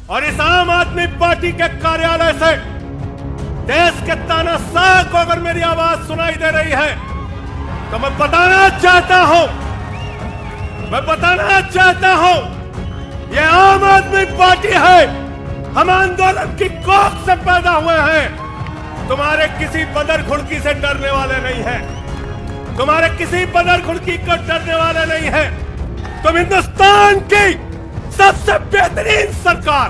और इस आम आदमी पार्टी के कार्यालय से देश के तानाशाह को अगर मेरी आवाज सुनाई दे रही है तो मैं बताना चाहता हूं ये आम आदमी पार्टी है। हम आंदोलन की कोख से पैदा हुए हैं। तुम्हारे किसी बदर घुड़की से डरने वाले नहीं हैं। तुम्हारे किसी बदर घुड़की को डरने वाले नहीं हैं। तुम हिंदुस्तान की सबसे बेहतरीन सरकार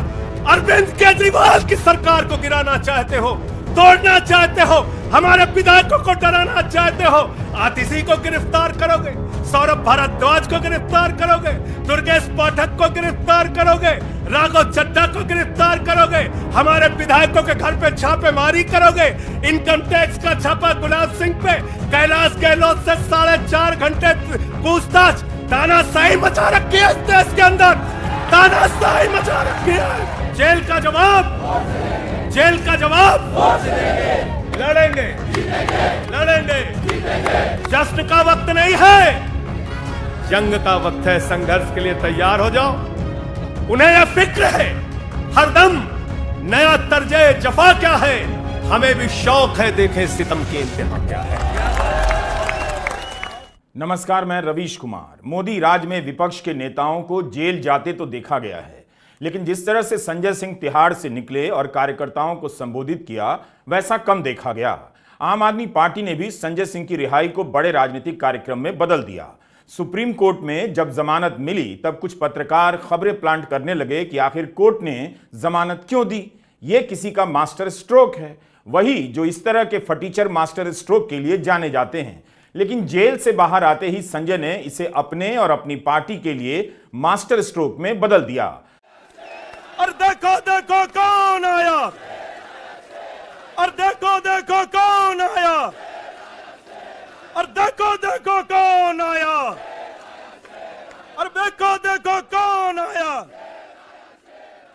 अरविंद केजरीवाल की सरकार को गिराना चाहते हो, तोड़ना चाहते हो, हमारे विधायकों को डराना चाहते हो। आतिशी को गिरफ्तार करोगे, सौरभ भारद्वाज को गिरफ्तार करोगे, दुर्गेश पाठक को गिरफ्तार करोगे, राघव चड्ढा को गिरफ्तार करोगे, हमारे विधायकों के घर पे छापेमारी करोगे, इनकम टैक्स का छापा गुलाब सिंह पे, कैलाश गहलोत से 4.5 घंटे पूछताछ। तानाशाही मचा रखी है इस देश के अंदर, तानाशाही मचा रखी है। जेल का जवाब लड़ेंगे। जश्न का वक्त नहीं है, जंग का वक्त है। संघर्ष के लिए तैयार हो जाओ। उन्हें यह फिक्र है हरदम नया तर्जे जफा क्या है, हमें भी शौक है देखें सितम की इंतहा क्या है। नमस्कार, मैं रवीश कुमार। मोदी राज में विपक्ष के नेताओं को जेल जाते तो देखा गया है, लेकिन जिस तरह से संजय सिंह तिहाड़ से निकले और कार्यकर्ताओं को संबोधित किया वैसा कम देखा गया। आम आदमी पार्टी ने भी संजय सिंह की रिहाई को बड़े राजनीतिक कार्यक्रम में बदल दिया। सुप्रीम कोर्ट में जब जमानत मिली तब कुछ पत्रकार खबरें प्लांट करने लगे कि आखिर कोर्ट ने जमानत क्यों दी, ये किसी का मास्टर स्ट्रोक है, वही जो इस तरह के फटीचर मास्टर स्ट्रोक के लिए जाने जाते हैं। लेकिन जेल से बाहर आते ही संजय ने इसे अपने और अपनी पार्टी के लिए मास्टर स्ट्रोक में बदल दिया। और देखो कौन आया, और देखो कौन आया, और देखो कौन आया, और देखो कौन आया।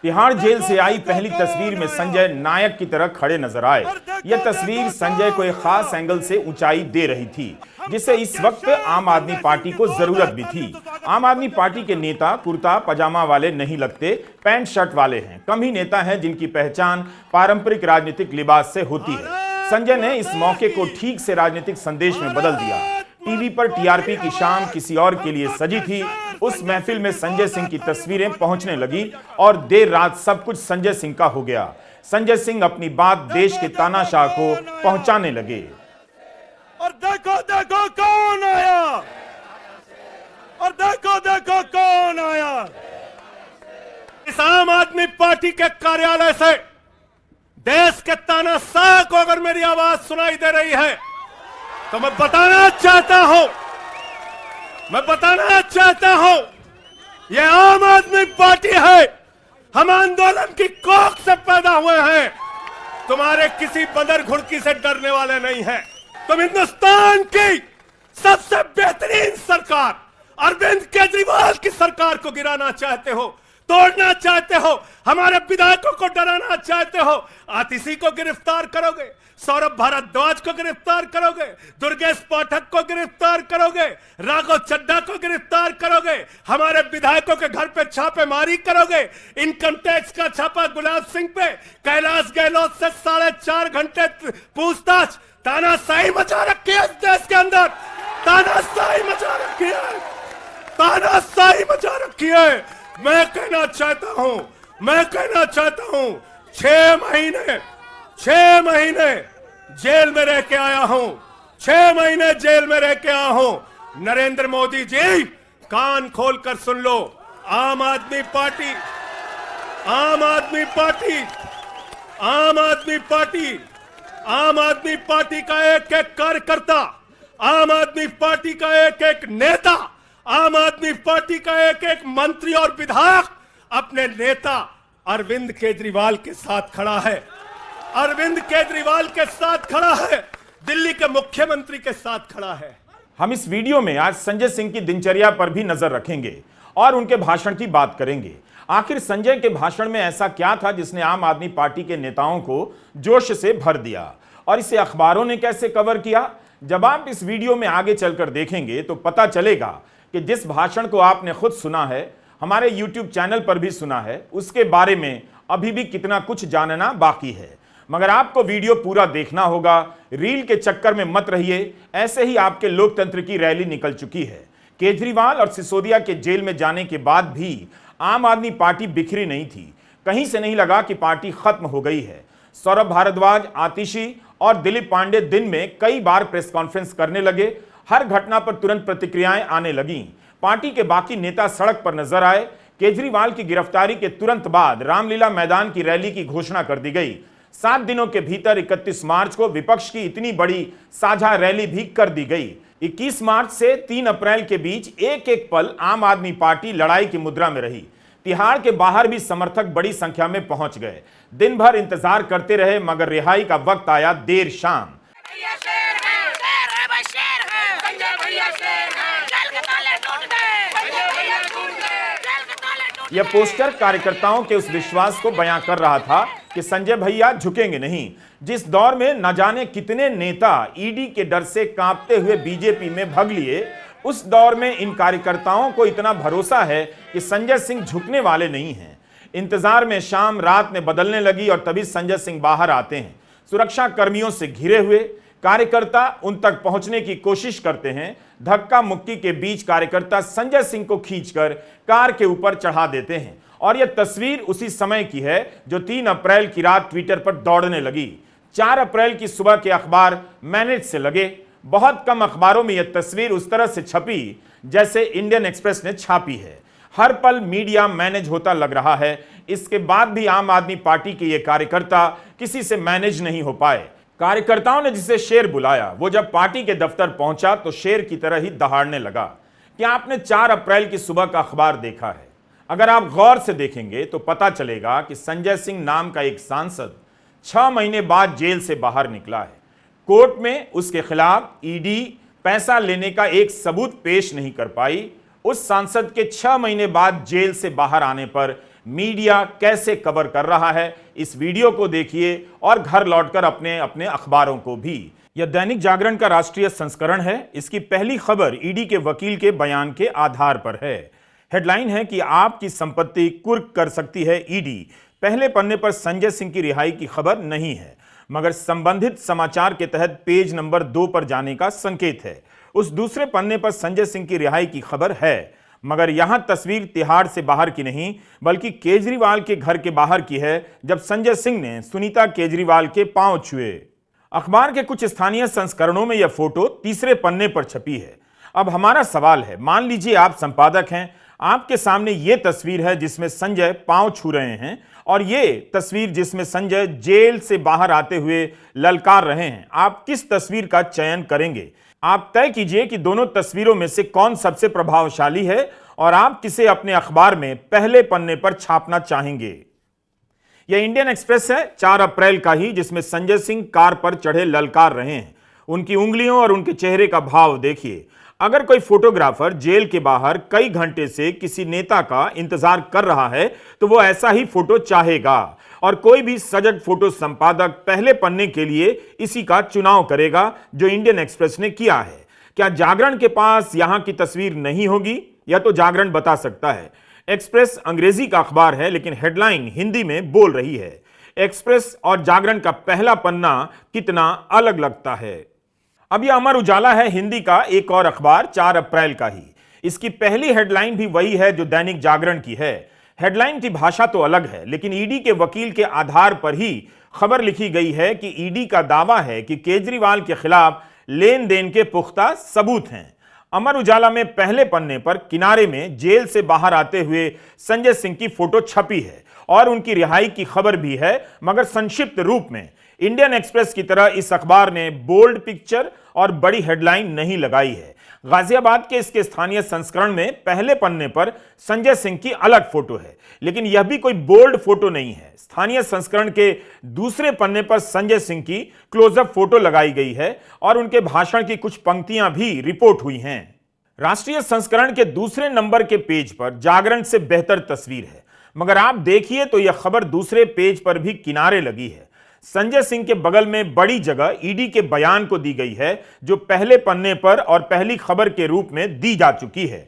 तिहाड़ जेल से आई पहली तस्वीर में संजय नायक की तरह खड़े नजर आए। यह तस्वीर संजय को एक खास एंगल से ऊंचाई दे रही थी, जिसे इस वक्त आम आदमी पार्टी को जरूरत भी थी। आम आदमी पार्टी के नेता कुर्ता पजामा वाले नहीं लगते, पैंट शर्ट वाले हैं। कम ही नेता हैं जिनकी पहचान पारंपरिक राजनीतिक लिबास से होती है। संजय ने इस मौके को ठीक से राजनीतिक संदेश में बदल दिया। टीवी पर टीआरपी की शाम किसी और के लिए सजी थी। उस महफिल में संजय सिंह की तस्वीरें पहुंचने लगी और देर रात सब कुछ संजय सिंह का हो गया। संजय सिंह अपनी बात देश के तानाशाह को पहुंचाने लगे। और देखो कौन आया, और देखो कौन आया। इस आम आदमी पार्टी के कार्यालय से देश के तानाशाह को अगर मेरी आवाज सुनाई दे रही है तो मैं बताना चाहता हूं ये आम आदमी पार्टी है। हम आंदोलन की कोख से पैदा हुए हैं। तुम्हारे किसी बदर घुड़की से डरने वाले नहीं हैं। तुम हिंदुस्तान की सबसे बेहतरीन सरकार अरविंद केजरीवाल की सरकार को गिराना चाहते हो, तोड़ना चाहते हो, हमारे विधायकों को डराना चाहते हो। आतिशी को गिरफ्तार करोगे, सौरभ भारद्वाज को गिरफ्तार करोगे, दुर्गेश पाठक को गिरफ्तार करोगे, राघव चड्ढा को गिरफ्तार करोगे, हमारे विधायकों के घर पे छापेमारी करोगे, इनकम टैक्स का छापा गुलाब सिंह पे, कैलाश गहलोत से 4.5 घंटे पूछताछ। तानाशाही मचा रखी है इस देश के अंदर, तानाशाही मचा रखी है। मैं कहना चाहता हूं 6 महीने जेल में रह के आया हूं, 6 महीने जेल में रह के आया हूं। नरेंद्र मोदी जी कान खोलकर सुन लो। आम आदमी पार्टी का एक एक कार्यकर्ता, आम आदमी पार्टी का एक एक नेता, आम आदमी पार्टी का एक एक मंत्री और विधायक अपने नेता अरविंद केजरीवाल के साथ खड़ा है। अरविंद केजरीवाल के साथ खड़ा है, दिल्ली के मुख्यमंत्री के साथ खड़ा है। हम इस वीडियो में आज संजय सिंह की दिनचर्या पर भी नजर रखेंगे और उनके भाषण की बात करेंगे। आखिर संजय के भाषण में ऐसा क्या था जिसने आम आदमी पार्टी के नेताओं को जोश से भर दिया, और इसे अखबारों ने कैसे कवर किया? जब आप इस वीडियो में आगे चलकर देखेंगे तो पता चलेगा कि जिस भाषण को आपने खुद सुना है, हमारे YouTube चैनल पर भी सुना है, उसके बारे में अभी भी कितना कुछ जानना बाकी है। मगर आपको वीडियो पूरा देखना होगा, रील के चक्कर में मत रहिए। ऐसे ही आपके लोकतंत्र की रैली निकल चुकी है। केजरीवाल और सिसोदिया के जेल में जाने के बाद भी आम आदमी पार्टी बिखरी नहीं थी। कहीं से नहीं लगा कि पार्टी खत्म हो गई है। सौरभ भारद्वाज, आतिशी और दिलीप पांडे दिन में कई बार प्रेस कॉन्फ्रेंस करने लगे। हर घटना पर तुरंत प्रतिक्रियाएं आने लगीं। पार्टी के बाकी नेता सड़क पर नजर आए। केजरीवाल की गिरफ्तारी के तुरंत बाद रामलीला मैदान की रैली की घोषणा कर दी गई। 7 दिनों के भीतर 31 मार्च को विपक्ष की इतनी बड़ी साझा रैली भी कर दी गई। 21 मार्च से 3 अप्रैल के बीच एक एक पल आम आदमी पार्टी लड़ाई की मुद्रा में रही। तिहाड़ के बाहर भी समर्थक बड़ी संख्या में पहुंच गए। दिन भर इंतजार करते रहे, मगर रिहाई का वक्त आया देर शाम। यह पोस्टर कार्यकर्ताओं के उस विश्वास को बयां कर रहा था कि संजय भैया झुकेंगे नहीं। जिस दौर में न जाने कितने नेता ईडी के डर से कांपते हुए बीजेपी में भाग लिए, उस दौर में इन कार्यकर्ताओं को इतना भरोसा है कि संजय सिंह झुकने वाले नहीं हैं। इंतजार में शाम रात में बदलने लगी और तभी संजय सिंह बाहर आते हैं। सुरक्षा कर्मियों से घिरे हुए कार्यकर्ता उन तक पहुंचने की कोशिश करते हैं। धक्का मुक्की के बीच कार्यकर्ता संजय सिंह को खींचकर कार के ऊपर चढ़ा देते हैं। और यह तस्वीर उसी समय की है जो 3 अप्रैल की रात ट्विटर पर दौड़ने लगी। 4 अप्रैल की सुबह के अखबार मैनेज से लगे। बहुत कम अखबारों में यह तस्वीर उस तरह से छपी जैसे इंडियन एक्सप्रेस ने छापी है। हर पल मीडिया मैनेज होता लग रहा है। इसके बाद भी आम आदमी पार्टी के ये कार्यकर्ता किसी से मैनेज नहीं हो पाए। कार्यकर्ताओं ने जिसे शेर बुलाया, वो जब पार्टी के दफ्तर पहुंचा तो शेर की तरह ही दहाड़ने लगा। क्या आपने 4 अप्रैल की सुबह का अखबार देखा है? अगर आप गौर से देखेंगे तो पता चलेगा कि संजय सिंह नाम का एक सांसद 6 महीने बाद जेल से बाहर निकला है। कोर्ट में उसके खिलाफ ईडी पैसा लेने का एक सबूत पेश नहीं कर पाई। उस सांसद के 6 महीने बाद जेल से बाहर आने पर मीडिया कैसे कवर कर रहा है, इस वीडियो को देखिए और घर लौटकर अपने अपने अखबारों को भी। यह दैनिक जागरण का राष्ट्रीय संस्करण है। इसकी पहली खबर ईडी के वकील के बयान के आधार पर है। हेडलाइन है कि आपकी संपत्ति कुर्क कर सकती है ईडी। पहले पन्ने पर संजय सिंह की रिहाई की खबर नहीं है, मगर संबंधित समाचार के तहत पेज नंबर 2 पर जाने का संकेत है। उस दूसरे पन्ने पर संजय सिंह की रिहाई की खबर है, मगर यहां तस्वीर तिहाड़ से बाहर की नहीं बल्कि केजरीवाल के घर के बाहर की है, जब संजय सिंह ने सुनीता केजरीवाल के पांव छुए। अखबार के कुछ स्थानीय संस्करणों में यह फोटो तीसरे पन्ने पर छपी है। अब हमारा सवाल है, मान लीजिए आप संपादक हैं, आपके सामने यह तस्वीर है जिसमें संजय पांव छू रहे हैं और यह तस्वीर जिसमें संजय जेल से बाहर आते हुए ललकार रहे हैं। आप किस तस्वीर का चयन करेंगे? आप तय कीजिए कि दोनों तस्वीरों में से कौन सबसे प्रभावशाली है और आप किसे अपने अखबार में पहले पन्ने पर छापना चाहेंगे। यह इंडियन एक्सप्रेस है 4 अप्रैल का ही, जिसमें संजय सिंह कार पर चढ़े ललकार रहे हैं। उनकी उंगलियों और उनके चेहरे का भाव देखिए। अगर कोई फोटोग्राफर जेल के बाहर कई घंटे से किसी नेता का इंतजार कर रहा है तो वो ऐसा ही फोटो चाहेगा और कोई भी सजग फोटो संपादक पहले पन्ने के लिए इसी का चुनाव करेगा, जो इंडियन एक्सप्रेस ने किया है। क्या जागरण के पास यहां की तस्वीर नहीं होगी? यह तो जागरण बता सकता है। एक्सप्रेस अंग्रेजी का अखबार है, लेकिन हेडलाइन हिंदी में बोल रही है। एक्सप्रेस और जागरण का पहला पन्ना कितना अलग लगता है। अब यह अमर उजाला है, हिंदी का एक और अखबार, 4 अप्रैल का ही। इसकी पहली हेडलाइन भी वही है जो दैनिक जागरण की है। हेडलाइन की भाषा तो अलग है, लेकिन ईडी के वकील के आधार पर ही खबर लिखी गई है कि ईडी का दावा है कि केजरीवाल के खिलाफ लेन देन के पुख्ता सबूत हैं। अमर उजाला में पहले पन्ने पर किनारे में जेल से बाहर आते हुए संजय सिंह की फोटो छपी है और उनकी रिहाई की खबर भी है, मगर संक्षिप्त रूप में। इंडियन एक्सप्रेस की तरह इस अखबार ने बोल्ड पिक्चर और बड़ी हेडलाइन नहीं लगाई है। गाजियाबाद के इसके स्थानीय संस्करण में पहले पन्ने पर संजय सिंह की अलग फोटो है, लेकिन यह भी कोई बोल्ड फोटो नहीं है। स्थानीय संस्करण के दूसरे पन्ने पर संजय सिंह की क्लोजअप फोटो लगाई गई है और उनके भाषण की कुछ पंक्तियां भी रिपोर्ट हुई हैं। राष्ट्रीय संस्करण के दूसरे नंबर के पेज पर जागरण से बेहतर तस्वीर है, मगर आप देखिए तो यह खबर दूसरे पेज पर भी किनारे लगी है। संजय सिंह के बगल में बड़ी जगह ईडी के बयान को दी गई है, जो पहले पन्ने पर और पहली खबर के रूप में दी जा चुकी है।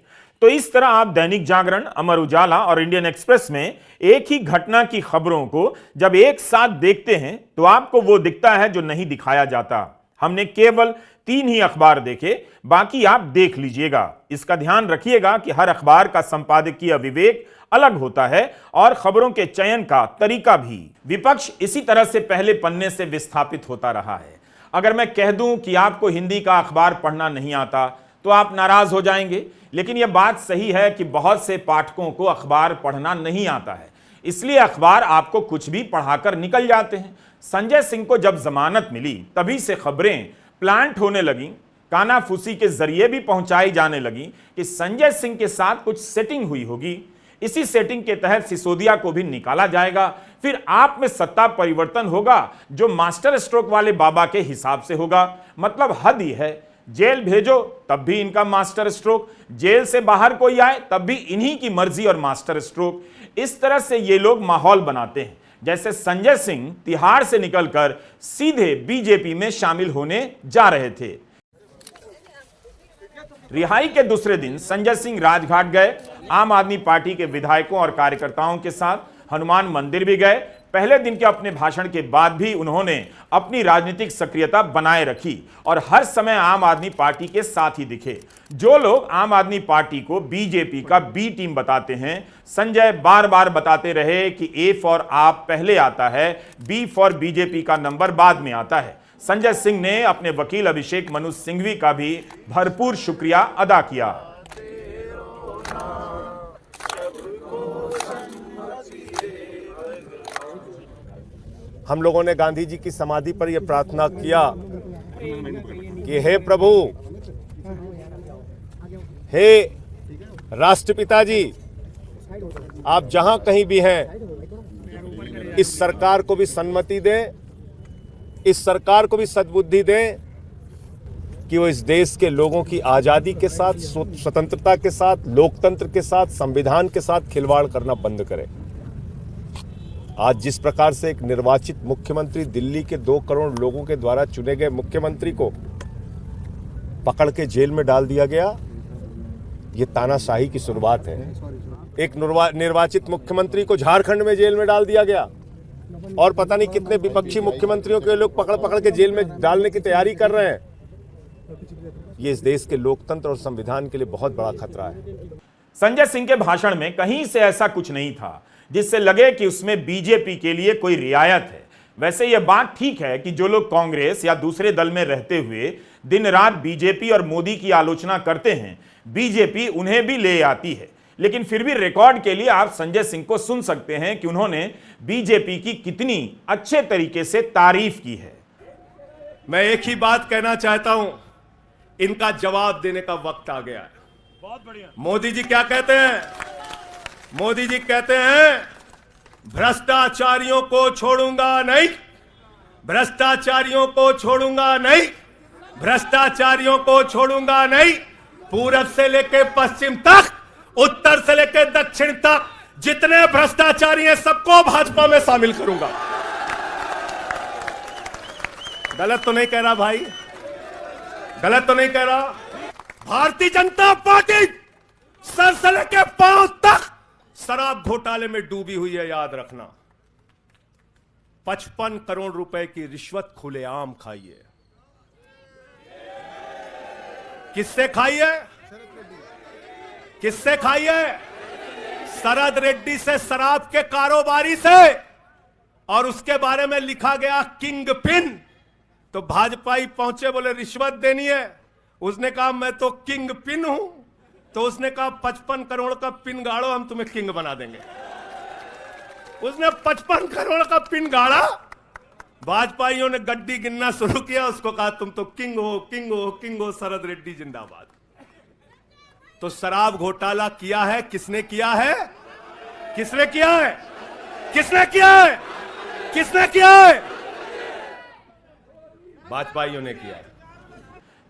तो इस तरह आप दैनिक जागरण, अमर उजाला और इंडियन एक्सप्रेस में एक ही घटना की खबरों को जब एक साथ देखते हैं तो आपको वो दिखता है जो नहीं दिखाया जाता। हमने केवल 3 ही अखबार देखे, बाकी आप देख लीजिएगा। इसका ध्यान रखिएगा कि हर अखबार का संपादकीय विवेक अलग होता है और खबरों के चयन का तरीका भी। विपक्ष इसी तरह से पहले पन्ने से विस्थापित होता रहा है। अगर मैं कह दूं कि आपको हिंदी का अखबार पढ़ना नहीं आता तो आप नाराज हो जाएंगे, लेकिन यह बात सही है कि बहुत से पाठकों को अखबार पढ़ना नहीं आता है, इसलिए अखबार आपको कुछ भी पढ़ाकर निकल जाते हैं। संजय सिंह को जब जमानत मिली तभी से खबरें प्लांट होने लगी, कानाफूसी के जरिए भी पहुंचाई जाने लगी कि संजय सिंह के साथ कुछ सेटिंग हुई होगी। इसी सेटिंग के तहत सिसोदिया को भी निकाला जाएगा, फिर आप में सत्ता परिवर्तन होगा जो मास्टर स्ट्रोक वाले बाबा के हिसाब से होगा। मतलब हद ही है, जेल भेजो तब भी इनका मास्टर स्ट्रोक, जेल से बाहर कोई आए तब भी इन्हीं की मर्जी और मास्टर स्ट्रोक। इस तरह से ये लोग माहौल बनाते हैं जैसे संजय सिंह तिहाड़ से निकलकर सीधे बीजेपी में शामिल होने जा रहे थे। रिहाई के दूसरे दिन संजय सिंह राजघाट गए, आम आदमी पार्टी के विधायकों और कार्यकर्ताओं के साथ हनुमान मंदिर भी गए। पहले दिन के अपने भाषण के बाद भी उन्होंने अपनी राजनीतिक सक्रियता बनाए रखी और हर समय आम आदमी पार्टी के साथ ही दिखे। जो लोग आम आदमी पार्टी को बीजेपी का बी टीम बताते हैं, संजय बार बार बताते रहे कि ए फॉर आप पहले आता है, बी फॉर बीजेपी का नंबर बाद में आता है। संजय सिंह ने अपने वकील अभिषेक मनु सिंघवी का भी भरपूर शुक्रिया अदा किया। हम लोगों ने गांधी जी की समाधि पर यह प्रार्थना किया कि हे प्रभु, हे राष्ट्रपिता जी, आप जहां कहीं भी हैं, इस सरकार को भी सन्मति दें, इस सरकार को भी सद्बुद्धि दें कि वो इस देश के लोगों की आजादी के साथ, स्वतंत्रता के साथ, लोकतंत्र के साथ, संविधान के साथ खिलवाड़ करना बंद करें। आज जिस प्रकार से एक निर्वाचित मुख्यमंत्री, दिल्ली के 2 करोड़ लोगों के द्वारा चुने गए मुख्यमंत्री को पकड़ के जेल में डाल दिया गया, ये तानाशाही की शुरुआत है। एक निर्वाचित मुख्यमंत्री को झारखंड में जेल में डाल दिया गया और पता नहीं कितने विपक्षी मुख्यमंत्रियों के लोग पकड़ पकड़ के जेल में डालने की तैयारी कर रहे हैं। ये इस देश के लोकतंत्र और संविधान के लिए बहुत बड़ा खतरा है। संजय सिंह के भाषण में कहीं से ऐसा कुछ नहीं था जिससे लगे कि उसमें बीजेपी के लिए कोई रियायत है। वैसे यह बात ठीक है कि जो लोग कांग्रेस या दूसरे दल में रहते हुए दिन रात बीजेपी और मोदी की आलोचना करते हैं, बीजेपी उन्हें भी ले आती है। लेकिन फिर भी रिकॉर्ड के लिए आप संजय सिंह को सुन सकते हैं कि उन्होंने बीजेपी की कितनी अच्छे तरीके से तारीफ की है। मैं एक ही बात कहना चाहता हूं, इनका जवाब देने का वक्त आ गया है। बहुत बढ़िया। मोदी जी क्या कहते हैं? मोदी जी कहते हैं, भ्रष्टाचारियों को छोड़ूंगा नहीं, भ्रष्टाचारियों को छोड़ूंगा नहीं, भ्रष्टाचारियों को छोड़ूंगा नहीं। पूरब से लेकर पश्चिम तक, उत्तर से लेकर दक्षिण तक जितने भ्रष्टाचारी हैं सबको भाजपा में शामिल करूंगा। गलत तो नहीं कह रहा भाई? गलत तो नहीं कह रहा? भारतीय जनता पार्टी सर से लेकर पांव तक शराब घोटाले में डूबी हुई है, याद रखना। 55 करोड़ रुपए की रिश्वत खुलेआम खाई है। किससे खाई है? किससे खाई है? शरद रेड्डी से, शराब के कारोबारी से। और उसके बारे में लिखा गया किंग पिन। तो भाजपाई पहुंचे, बोले रिश्वत देनी है। उसने कहा मैं तो किंग पिन हूं। तो उसने कहा 55 करोड़ का पिन गाड़ो, हम तुम्हें किंग बना देंगे। उसने 55 करोड़ का पिन गाड़ा, भाजपाइयों ने गड्डी गिनना शुरू किया, उसको कहा तुम तो किंग हो, किंग हो, किंग हो, शरद रेड्डी जिंदाबाद। तो शराब घोटाला किया है, किसने किया है? किसने किया है? किसने किया है? किसने किया है? भाजपाइयों ने किया है।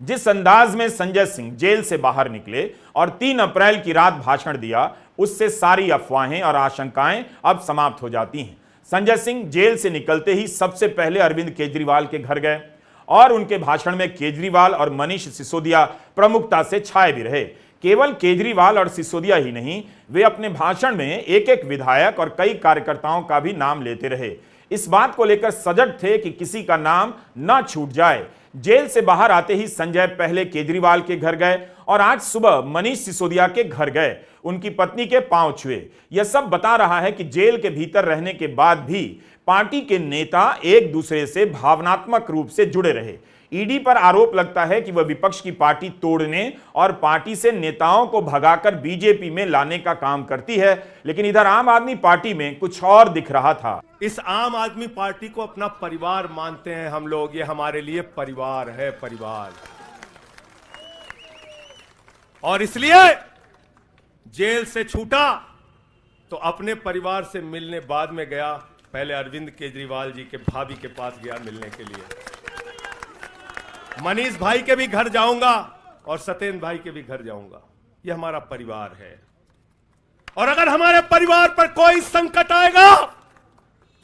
जिस अंदाज में संजय सिंह जेल से बाहर निकले और 3 अप्रैल की रात भाषण दिया, उससे सारी अफवाहें और आशंकाएं अब समाप्त हो जाती हैं। संजय सिंह जेल से निकलते ही सबसे पहले अरविंद केजरीवाल के घर गए और उनके भाषण में केजरीवाल और मनीष सिसोदिया प्रमुखता से छाए भी रहे। केवल केजरीवाल और सिसोदिया ही नहीं, वे अपने भाषण में एक एक विधायक और कई कार्यकर्ताओं का भी नाम लेते रहे। इस बात को लेकर सजग थे कि किसी का नाम ना छूट जाए। जेल से बाहर आते ही संजय पहले केजरीवाल के घर गए और आज सुबह मनीष सिसोदिया के घर गए, उनकी पत्नी के पांव छुए। यह सब बता रहा है कि जेल के भीतर रहने के बाद भी पार्टी के नेता एक दूसरे से भावनात्मक रूप से जुड़े रहे। ईडी पर आरोप लगता है कि वह विपक्ष की पार्टी तोड़ने और पार्टी से नेताओं को भगाकर बीजेपी में लाने का काम करती है, लेकिन इधर आम आदमी पार्टी में कुछ और दिख रहा था। इस आम आदमी पार्टी को अपना परिवार मानते हैं हम लोग। ये हमारे लिए परिवार है, परिवार। और इसलिए जेल से छूटा तो अपने परिवार से मिलने बाद में गया, पहले अरविंद केजरीवाल जी के भाभी के पास गया मिलने के लिए। मनीष भाई के भी घर जाऊंगा और सत्येंद्र भाई के भी घर जाऊंगा। यह हमारा परिवार है। और अगर हमारे परिवार पर कोई संकट आएगा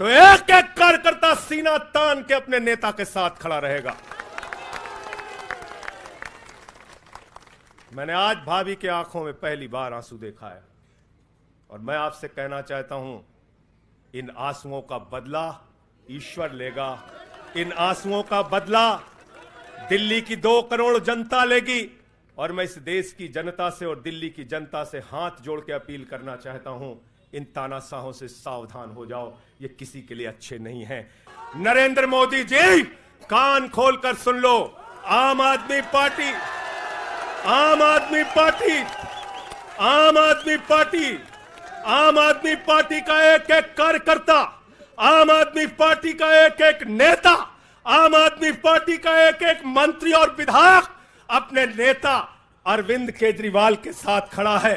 तो एक एक कार्यकर्ता सीना तान के अपने नेता के साथ खड़ा रहेगा। मैंने आज भाभी के आंखों में पहली बार आंसू देखा है और मैं आपसे कहना चाहता हूं, इन आंसुओं का बदला ईश्वर लेगा। इन आंसुओं का बदला दिल्ली की 2 करोड़ जनता लेगी। और मैं इस देश की जनता से और दिल्ली की जनता से हाथ जोड़ के अपील करना चाहता हूं, इन तानाशाहों से सावधान हो जाओ, ये किसी के लिए अच्छे नहीं हैं। नरेंद्र मोदी जी, कान खोलकर सुन लो। आम आदमी पार्टी, आम आदमी पार्टी, आम आदमी पार्टी, आम आदमी पार्टी का एक एक कार्यकर्ता, आम आदमी पार्टी का एक एक नेता, आम आदमी पार्टी का एक एक मंत्री और विधायक अपने नेता अरविंद केजरीवाल के साथ खड़ा है।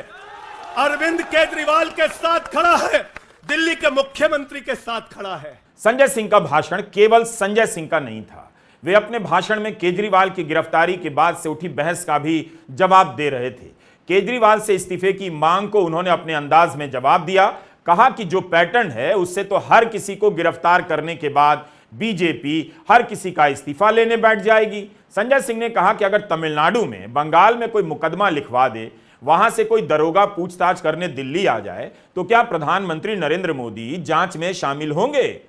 अरविंद केजरीवाल के साथ खड़ा है, दिल्ली के मुख्यमंत्री के साथ खड़ा है। संजय सिंह का भाषण केवल संजय सिंह का नहीं था। वे अपने भाषण में केजरीवाल की गिरफ्तारी के बाद से उठी बहस का भी जवाब दे रहे थे। केजरीवाल से इस्तीफे की मांग को उन्होंने अपने अंदाज में जवाब दिया। कहा कि जो पैटर्न है उससे तो हर किसी को गिरफ्तार करने के बाद बीजेपी हर किसी का इस्तीफा लेने बैठ जाएगी। संजय सिंह ने कहा कि अगर तमिलनाडु में, बंगाल में कोई मुकदमा लिखवा दे, वहां से कोई दरोगा पूछताछ करने दिल्ली आ जाए, तो क्या प्रधानमंत्री नरेंद्र मोदी जांच में शामिल होंगे?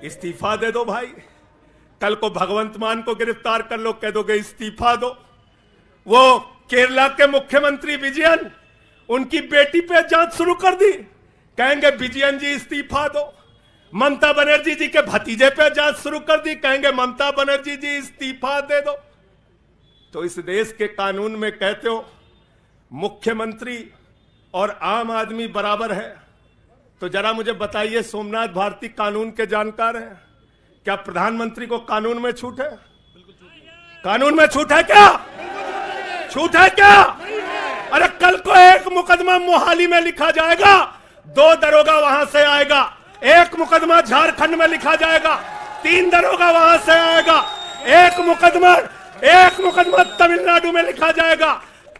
इस्तीफा दे दो भाई। कल को भगवंत मान को गिरफ्तार कर लो, कह दोगे इस्तीफा दो। वो केरला के मुख्यमंत्री विजयन, उनकी बेटी पे जांच शुरू कर दी, कहेंगे विजयन जी इस्तीफा दो। ममता बनर्जी जी के भतीजे पे जांच शुरू कर दी, कहेंगे ममता बनर्जी जी इस्तीफा दे दो। तो इस देश के कानून में कहते हो मुख्यमंत्री और आम आदमी बराबर है, तो जरा मुझे बताइए, सोमनाथ भारती कानून के जानकार हैं, क्या प्रधानमंत्री को कानून में छूट है? कानून में छूट है क्या? छूट है क्या? अरे कल को एक मुकदमा मोहाली में लिखा जाएगा, 2 दरोगा वहां से आएगा। एक मुकदमा झारखंड में लिखा जाएगा, 3 दरोगा वहां से आएगा। एक मुकदमा तमिलनाडु में लिखा जाएगा,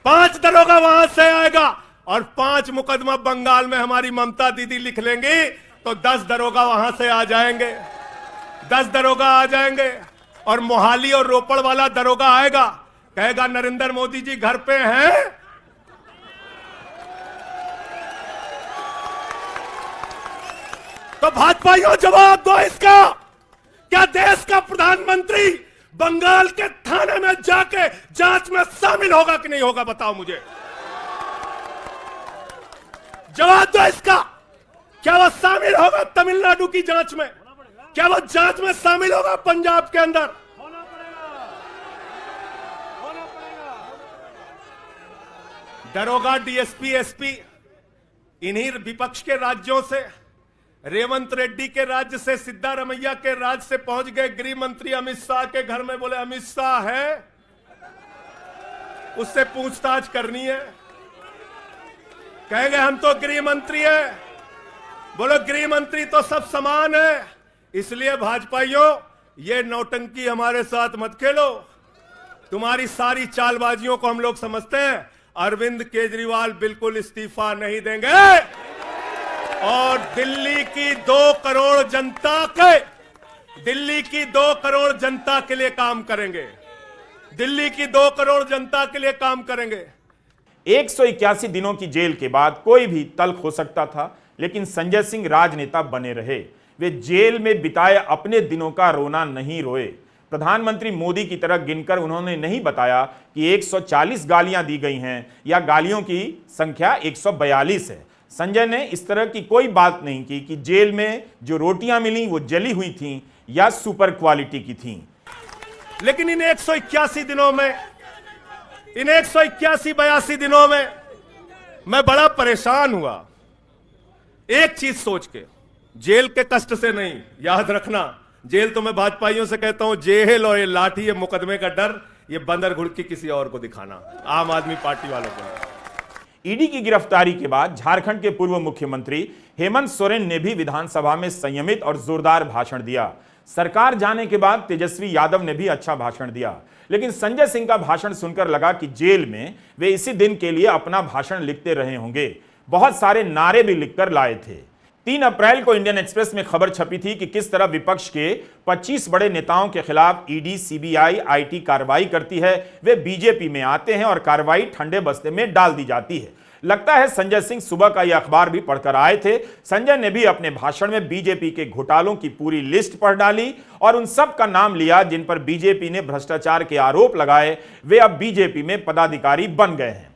5 दरोगा वहां से आएगा। और 5 मुकदमा बंगाल में हमारी ममता दीदी लिख लेंगी तो 10 दरोगा वहां से आ जाएंगे। 10 दरोगा आ जाएंगे और मोहाली और रोपड़ वाला दरोगा आएगा, कहेगा नरेंद्र मोदी जी घर पे हैं। तो भाजपाइयों जवाब दो इसका, क्या देश का प्रधानमंत्री बंगाल के थाने में जाके जांच में शामिल होगा कि नहीं होगा? बताओ मुझे, जवाब दो इसका। क्या वह शामिल होगा तमिलनाडु की जांच में? क्या वह जांच में शामिल होगा पंजाब के अंदर? दरोगा, डीएसपी, एसपी इन्हीं विपक्ष के राज्यों से, रेवंत रेड्डी के राज्य से, सिद्धारमैया के राज्य से पहुंच गए गृह मंत्री अमित शाह के घर में। बोले अमित शाह है, उससे पूछताछ करनी है। कहेंगे हम तो गृह मंत्री है। बोलो गृह मंत्री तो सब समान है। इसलिए भाजपाइयों, ये नौटंकी हमारे साथ मत खेलो। तुम्हारी सारी चालबाजियों को हम लोग समझते हैं। अरविंद केजरीवाल बिल्कुल इस्तीफा नहीं देंगे और दिल्ली की 2 करोड़ जनता के लिए काम करेंगे। दिल्ली की 2 करोड़ जनता के लिए काम करेंगे। 181 दिनों की जेल के बाद कोई भी तल्ख हो सकता था, लेकिन संजय सिंह राजनेता बने रहे। वे जेल में बिताए अपने दिनों का रोना नहीं रोए। प्रधानमंत्री मोदी की तरह गिनकर उन्होंने नहीं बताया कि 140 गालियां दी गई हैं या गालियों की संख्या 142 है। संजय ने इस तरह की कोई बात नहीं की कि जेल में जो रोटियां मिली वो जली हुई थीं या सुपर क्वालिटी की थीं। लेकिन इन 181 दिनों में, इन 181-82 दिनों में मैं बड़ा परेशान हुआ, एक चीज सोच के, जेल के कष्ट से नहीं। याद रखना, जेल तो मैं भाजपाइयों से कहता हूं, जेल और ये लाठी, ये मुकदमे का डर, ये बंदर घुड़की किसी और को दिखाना, आम आदमी पार्टी वालों को। ईडी की गिरफ्तारी के बाद झारखंड के पूर्व मुख्यमंत्री हेमंत सोरेन ने भी विधानसभा में संयमित और जोरदार भाषण दिया। सरकार जाने के बाद तेजस्वी यादव ने भी अच्छा भाषण दिया, लेकिन संजय सिंह का भाषण सुनकर लगा कि जेल में वे इसी दिन के लिए अपना भाषण लिखते रहे होंगे। बहुत सारे नारे भी लिखकर लाए थे। 3 अप्रैल को इंडियन एक्सप्रेस में खबर छपी थी कि किस तरह विपक्ष के 25 बड़े नेताओं के खिलाफ ईडी, सीबीआई, आईटी कार्रवाई करती है। वे बीजेपी में आते हैं और कार्रवाई ठंडे बस्ते में डाल दी जाती है। लगता है संजय सिंह सुबह का यह अखबार भी पढ़कर आए थे। संजय ने भी अपने भाषण में बीजेपी के घोटालों की पूरी लिस्ट पढ़ डाली और उन सब का नाम लिया जिन पर बीजेपी ने भ्रष्टाचार के आरोप लगाए। वे अब बीजेपी में पदाधिकारी बन गए हैं।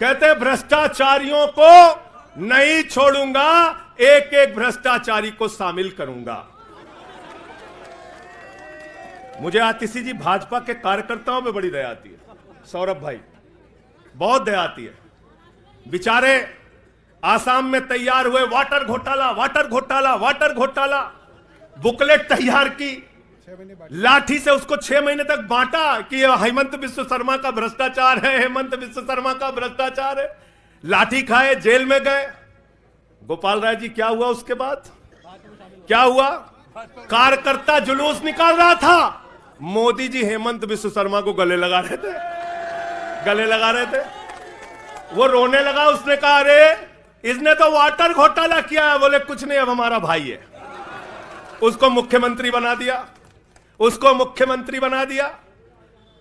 कहते भ्रष्टाचारियों को नहीं छोड़ूंगा, एक एक भ्रष्टाचारी को शामिल करूंगा। मुझे आतिशी जी भाजपा के कार्यकर्ताओं में बड़ी दया आती है। सौरभ भाई, बहुत दया आती है। बेचारे आसाम में तैयार हुए, वाटर घोटाला, वाटर घोटाला, वाटर घोटाला, बुकलेट तैयार की, लाठी से उसको 6 महीने तक बांटा कि यह हेमंत बिस्व शर्मा का भ्रष्टाचार है, हेमंत बिस्व शर्मा का भ्रष्टाचार है। लाठी खाए, जेल में गए। गोपाल राय जी, क्या हुआ उसके बाद? क्या हुआ? कार्यकर्ता जुलूस निकाल रहा था, मोदी जी हेमंत बिस्व शर्मा को गले लगा रहे थे, गले लगा रहे थे। वो रोने लगा, उसने कहा अरे इसने तो वाटर घोटाला किया है। बोले कुछ नहीं, अब हमारा भाई है। उसको मुख्यमंत्री बना दिया, उसको मुख्यमंत्री बना दिया।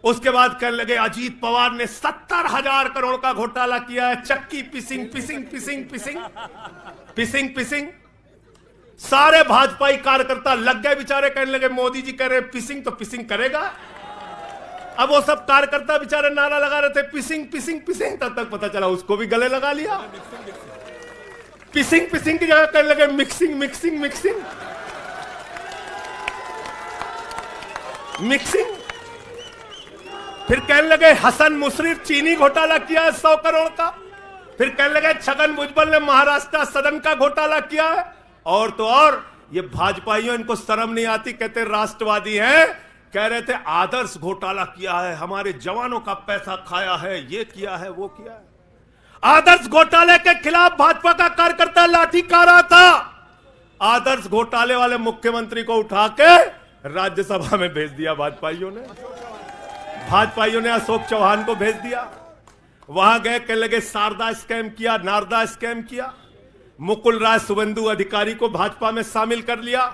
उसके बाद कहने लगे अजीत पवार ने 70,000 करोड़ का घोटाला किया है। चक्की पिसिंग पिसिंग पिसिंग पिसिंग पिसिंग पिसिंग। सारे भाजपाई कार्यकर्ता लग गए बेचारे, कहने लगे मोदी जी कह रहे पिसिंग तो पिसिंग करेगा। अब वो सब कार्यकर्ता बेचारे नारा लगा रहे थे पिसिंग पिसिंग पिसिंग, तब तक पता चला उसको भी गले लगा लिया। पिसिंग पिसिंग की जगह कहने लगे मिक्सिंग मिक्सिंग मिक्सिंग मिक्सिंग। फिर कहने लगे हसन मुशर्रफ चीनी घोटाला किया है 100 करोड़ का। फिर कहने लगे छगन भुजबल ने महाराष्ट्र सदन का घोटाला किया है। और तो और ये भाजपाइयों, इनको शर्म नहीं आती, कहते राष्ट्रवादी हैं, कह रहे थे आदर्श घोटाला किया है, हमारे जवानों का पैसा खाया है, ये किया है, वो किया है। आदर्श घोटाले के खिलाफ भाजपा का कार्यकर्ता लाठी खा रहा था। आदर्श घोटाले वाले मुख्यमंत्री को उठा के राज्यसभा में भेज दिया भाजपाइयों ने। भाजपाइयों ने अशोक चौहान को भेज दिया। वहां गए, कहने लगे शारदा स्कैम किया, नारदा स्कैम किया। मुकुल राय शुभेंदु अधिकारी को भाजपा में शामिल कर लिया।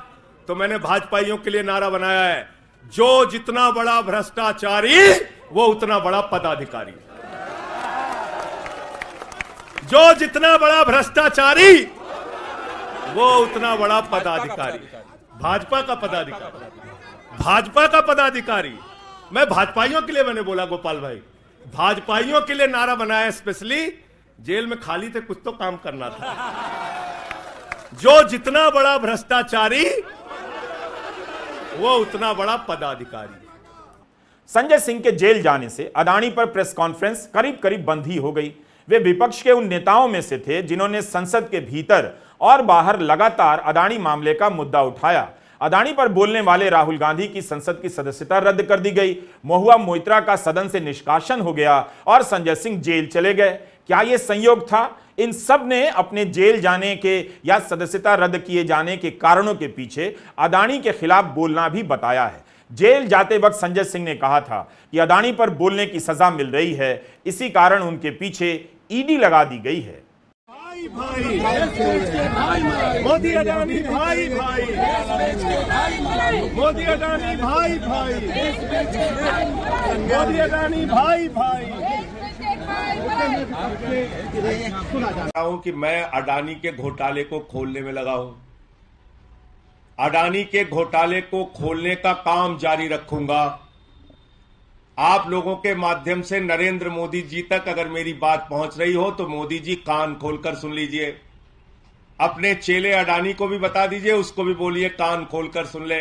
तो मैंने भाजपाइयों के लिए नारा बनाया है, जो जितना बड़ा भ्रष्टाचारी वो उतना बड़ा पदाधिकारी। जो जितना बड़ा भ्रष्टाचारी वो उतना बड़ा पदाधिकारी। भाजपा का पदाधिकारी, भाजपा का पदाधिकारी। मैं भाजपाइयों के लिए मैंने बोला, गोपाल भाई, भाजपाइयों के लिए नारा बनाया स्पेशली। जेल में खाली थे, कुछ तो काम करना था। जो जितना बड़ा भ्रष्टाचारी वो उतना बड़ा पदाधिकारी। संजय सिंह के जेल जाने से अडानी पर प्रेस कॉन्फ्रेंस करीब करीब बंद ही हो गई। वे विपक्ष के उन नेताओं में से थे जिन्होंने संसद के भीतर और बाहर लगातार अडानी मामले का मुद्दा उठाया। अडानी पर बोलने वाले राहुल गांधी की संसद की सदस्यता रद्द कर दी गई। महुआ मोइत्रा का सदन से निष्कासन हो गया और संजय सिंह जेल चले गए। क्या यह संयोग था? इन सब ने अपने जेल जाने के या सदस्यता रद्द किए जाने के कारणों के पीछे अडानी के खिलाफ बोलना भी बताया है। जेल जाते वक्त संजय सिंह ने कहा था कि अडानी पर बोलने की सजा मिल रही है, इसी कारण उनके पीछे ईडी लगा दी गई है। भाई मोदी अडानी भाई भाई, मोदी अडानी भाई भाई, मोदी अडानी भाई भाई। हूं कि मैं अडानी के घोटाले को खोलने में लगा हूं। अडानी के घोटाले को खोलने का काम जारी रखूंगा। आप लोगों के माध्यम से नरेंद्र मोदी जी तक अगर मेरी बात पहुंच रही हो तो मोदी जी कान खोलकर सुन लीजिए। अपने चेले अडानी को भी बता दीजिए, उसको भी बोलिए कान खोलकर सुन ले।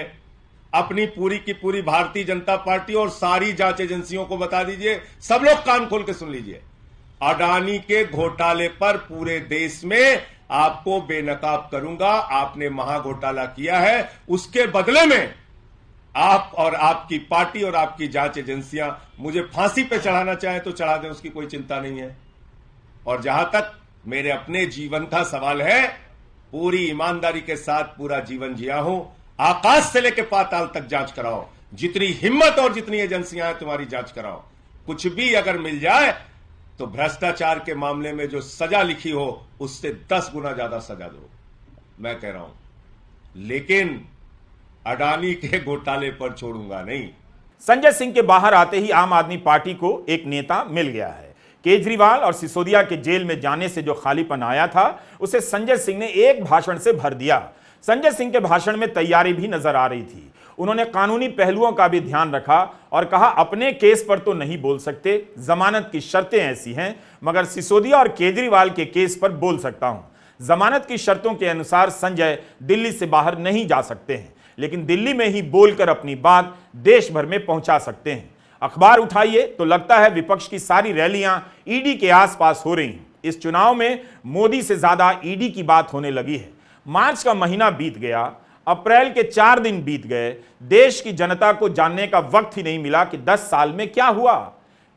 अपनी पूरी की पूरी भारतीय जनता पार्टी और सारी जांच एजेंसियों को बता दीजिए, सब लोग कान खोल के सुन लीजिए। अडानी के घोटाले पर पूरे देश में आपको बेनकाब करूंगा। आपने महाघोटाला किया है, उसके बदले में आप और आपकी पार्टी और आपकी जांच एजेंसियां मुझे फांसी पे चढ़ाना चाहें तो चढ़ा दें, उसकी कोई चिंता नहीं है। और जहां तक मेरे अपने जीवन का सवाल है, पूरी ईमानदारी के साथ पूरा जीवन जिया हूं। आकाश से लेकर पाताल तक जांच कराओ, जितनी हिम्मत और जितनी एजेंसियां हैं तुम्हारी जांच कराओ। कुछ भी अगर मिल जाए तो भ्रष्टाचार के मामले में जो सजा लिखी हो उससे 10 गुना ज्यादा सजा दो, मैं कह रहा हूं। लेकिन अडानी के घोटाले पर छोड़ूंगा नहीं। संजय सिंह के बाहर आते ही आम आदमी पार्टी को एक नेता मिल गया है। केजरीवाल और सिसोदिया के जेल में जाने से जो खालीपन आया था उसे संजय सिंह ने एक भाषण से भर दिया। संजय सिंह के भाषण में तैयारी भी नजर आ रही थी। उन्होंने कानूनी पहलुओं का भी ध्यान रखा और कहा, अपने केस पर तो नहीं बोल सकते, जमानत की शर्तें ऐसी हैं, मगर सिसोदिया और केजरीवाल के केस पर बोल सकता हूं। जमानत की शर्तों के अनुसार संजय दिल्ली से बाहर नहीं जा सकते हैं, लेकिन दिल्ली में ही बोलकर अपनी बात देश भर में पहुंचा सकते हैं। अखबार उठाइए तो लगता है विपक्ष की सारी रैलियां ईडी के आसपास हो रही हैं। इस चुनाव में मोदी से ज्यादा ईडी की बात होने लगी है। मार्च का महीना बीत गया, अप्रैल के 4 दिन बीत गए। देश की जनता को जानने का वक्त ही नहीं मिला कि 10 साल में क्या हुआ।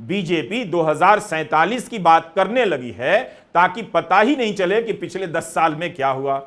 बीजेपी 2047 की बात करने लगी है ताकि पता ही नहीं चले कि पिछले 10 साल में क्या हुआ।